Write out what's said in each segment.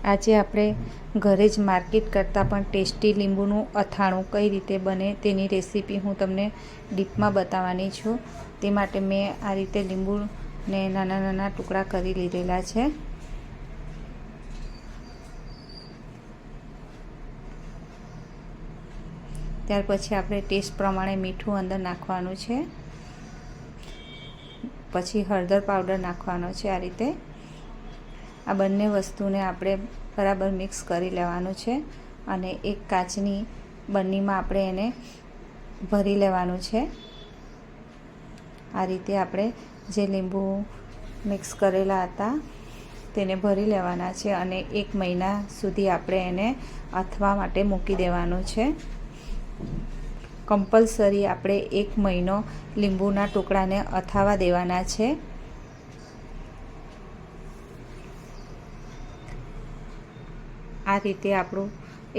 આજે આપણે ઘરે જ માર્કેટ કરતાં પણ ટેસ્ટી લીંબુનું અથાણું કઈ રીતે બને તેની રેસીપી હું તમને ડીપમાં બતાવવાની છું. તે માટે મેં આ રીતે લીંબુને નાના નાના ટુકડા કરી લીધેલા છે. ત્યાર પછી આપણે ટેસ્ટ પ્રમાણે મીઠું અંદર નાખવાનું છે. પછી હળદર પાવડર નાખવાનો છે. આ રીતે આ બંને વસ્તુને આપણે બરાબર મિક્સ કરી લેવાનું છે અને એક કાચની બરણીમાં આપણે એને ભરી લેવાનું છે. આ રીતે આપણે જે લીંબુ મિક્સ કરેલા હતા તેને ભરી લેવાના છે અને 1 મહિના સુધી આપણે એને અથવા માટે મૂકી દેવાનું છે. કમ્પલસરી આપણે 1 મહિનો લીંબુના ટુકડાને અથાવા દેવાના છે. આ રીતે આપણું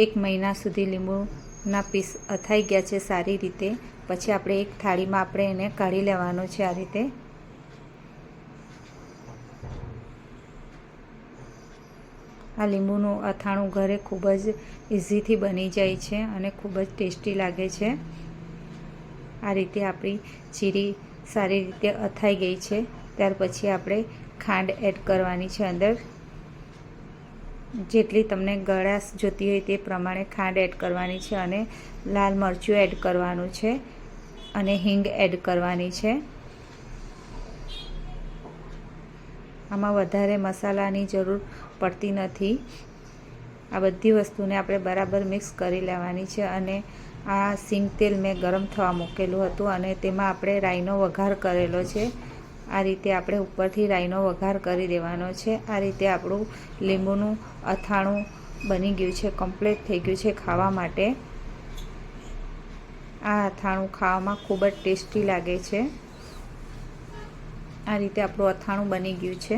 1 મહિના સુધી લીંબુના પીસ અથાઈ ગયા છે સારી રીતે. પછી આપણે એક થાળીમાં આપણે એને કાઢી લેવાનું છે. આ રીતે આ લીંબુનું અથાણું ઘરે ખૂબ જ ઇઝીથી બની જાય છે અને ખૂબ જ ટેસ્ટી લાગે છે. આ રીતે આપણી ચીરી સારી રીતે અથાઈ ગઈ છે. ત્યાર પછી આપણે ખાંડ એડ કરવાની છે અંદર. જેટલી તમને ગળાશ જોતી હોય તે પ્રમાણે ખાંડ એડ કરવાની છે અને લાલ મરચું એડ કરવાનું છે અને હિંગ એડ કરવાની છે. આમાં વધારે મસાલાની જરૂર પડતી નથી. આ બધી વસ્તુને આપણે બરાબર મિક્સ કરી લેવાની છે અને આ સિંગ તેલ મેં ગરમ થવા મૂકેલું હતું અને તેમાં આપણે રાઈનો વઘાર કરેલો છે. આ રીતે આપણે ઉપરથી રાઈનો વઘાર કરી દેવાનો છે. આ રીતે આપણું લીંબુનું અથાણું બની ગયું છે, કમ્પ્લીટ થઈ ગયું છે ખાવા માટે. આ અથાણું ખાવામાં ખૂબ જ ટેસ્ટી લાગે છે. આ રીતે આપણું અથાણું બની ગયું છે.